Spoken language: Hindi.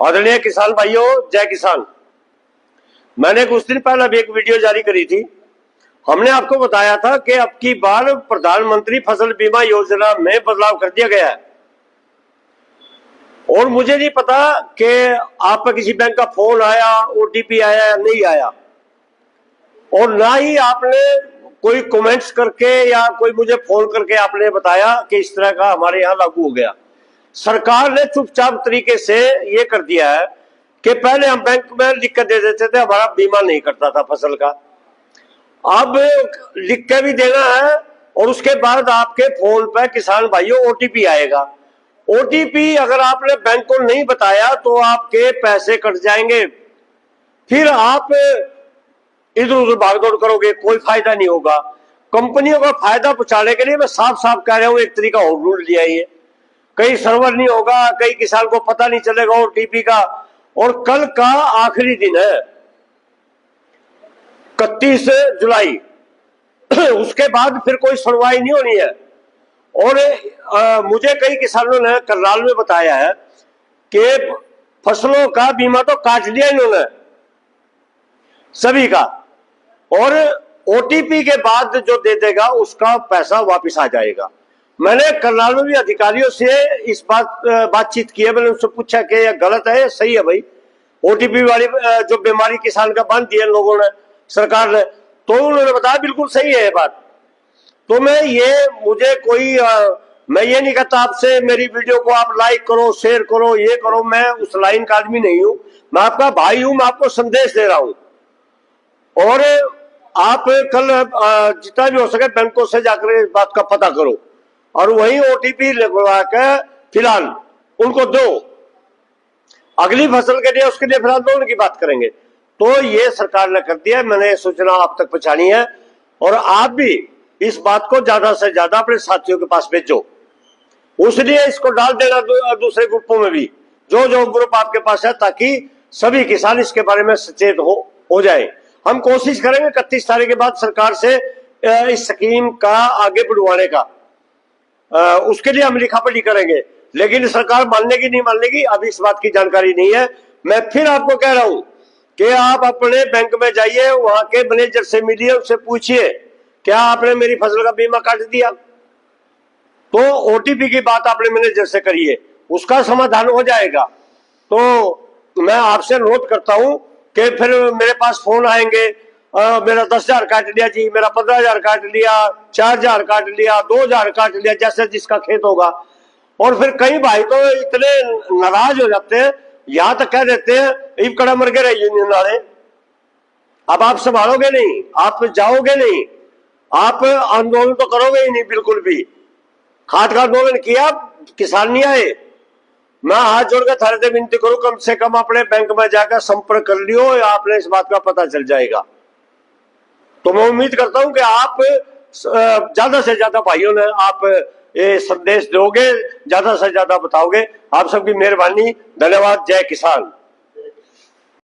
आदरणीय किसान भाइयों, जय किसान। मैंने कुछ दिन पहले भी एक वीडियो जारी करी थी। हमने आपको बताया था कि अब की बार प्रधानमंत्री फसल बीमा योजना में बदलाव कर दिया गया है और मुझे नहीं पता कि आप पर किसी बैंक का फोन आया, ओटीपी आया या नहीं आया, और ना ही आपने कोई कमेंट्स करके या कोई मुझे फोन करके आपने बताया कि इस तरह का हमारे यहाँ लागू हो गया। सरकार ने चुपचाप तरीके से ये कर दिया है कि पहले हम बैंक में लिख कर दे देते थे, हमारा बीमा नहीं करता था फसल का। अब लिख के भी देना है और उसके बाद आपके फोन पर किसान भाइयों ओटीपी आएगा। ओटीपी अगर आपने बैंक को नहीं बताया तो आपके पैसे कट जाएंगे, फिर आप इधर उधर भागदौड़ करोगे, कोई फायदा नहीं होगा। कंपनियों का फायदा पहुंचाने के लिए मैं साफ साफ कह रहा हूं, एक तरीका और रूल लिया ये, कहीं सर्वर नहीं होगा, कहीं किसान को पता नहीं चलेगा ओटीपी का। और कल का आखिरी दिन है 31 जुलाई उसके बाद फिर कोई सुनवाई नहीं होनी है। और मुझे कई किसानों ने करनाल में बताया है कि फसलों का बीमा तो काट लिया इन्होंने सभी का, और ओटीपी के बाद जो दे देगा उसका पैसा वापस आ जाएगा। मैंने करनाल में भी अधिकारियों से इस बातचीत की है। मैंने उनसे पूछा कि यह गलत है, सही है भाई, ओटीपी वाली जो बीमारी किसान का बांध दिया लोगों ने, सरकार ने, तो उन्होंने बताया बिल्कुल सही है ये बात। तो मैं ये नहीं कहता आपसे मेरी वीडियो को आप लाइक करो, शेयर करो, ये करो, मैं उस लाइन का आदमी नहीं हूं, मैं आपका भाई हूं, मैं आपको संदेश दे रहा हूं। और आप कल जितना भी हो सके बैंकों से जाकर इस बात का पता करो और वही ओटीपी लगवा के फिलहाल उनको दो। अगली फसल के लिए उसके लिए फिर आंदोलन की बात करेंगे। तो ये सरकार ने कर दिया, मैंने सूचना आप तक पहुंचानी है और आप भी इस बात को ज्यादा से ज्यादा अपने साथियों के पास भेजो। उसलिए इसको डाल देना दूसरे ग्रुपों में भी, जो जो ग्रुप आपके पास है, ताकि सभी किसान इसके बारे में सचेत हो जाए। हम कोशिश करेंगे 31 तारीख के बाद सरकार से इस स्कीम का आगे बढ़वाने का, उसके लिए हम लिखापढ़ी करेंगे, लेकिन सरकार मानने की नहीं मानने की अभी इस बात की जानकारी नहीं है। मैं फिर आपको कह रहा हूं कि आप अपने बैंक में जाइए, वहां के मैनेजर से मिलिए, उससे पूछिए क्या आपने मेरी फसल का बीमा काट दिया, तो ओटीपी की बात आपने मैनेजर से करिए, उसका समाधान हो जाएगा। तो मैं आपसे अनुरोध करता हूं कि फिर मेरे पास फोन आएंगे, मेरा 10,000 काट लिया जी, मेरा 15,000 काट लिया, 4,000 काट लिया, 2,000 काट लिया, जैसे जिसका खेत होगा। और फिर कई भाई तो इतने नाराज हो जाते हैं, यहां तक कह देते हैं ईब कड़ा मर गए यूनियन वाले। अब आप संभालोगे नहीं, आप जाओगे नहीं, आप आंदोलन तो करोगे ही नहीं बिल्कुल भी। खाद का आंदोलन किया, किसान नहीं आए। मैं हाथ जोड़कर थारे से विनती करूं, कम से कम अपने बैंक में जाकर संपर्क कर लियो, आपने इस बात का पता चल जाएगा। तो मैं उम्मीद करता हूं कि आप ज्यादा से ज्यादा भाइयों ने आप ये संदेश दोगे, ज्यादा से ज्यादा बताओगे। आप सबकी मेहरबानी, धन्यवाद, जय किसान।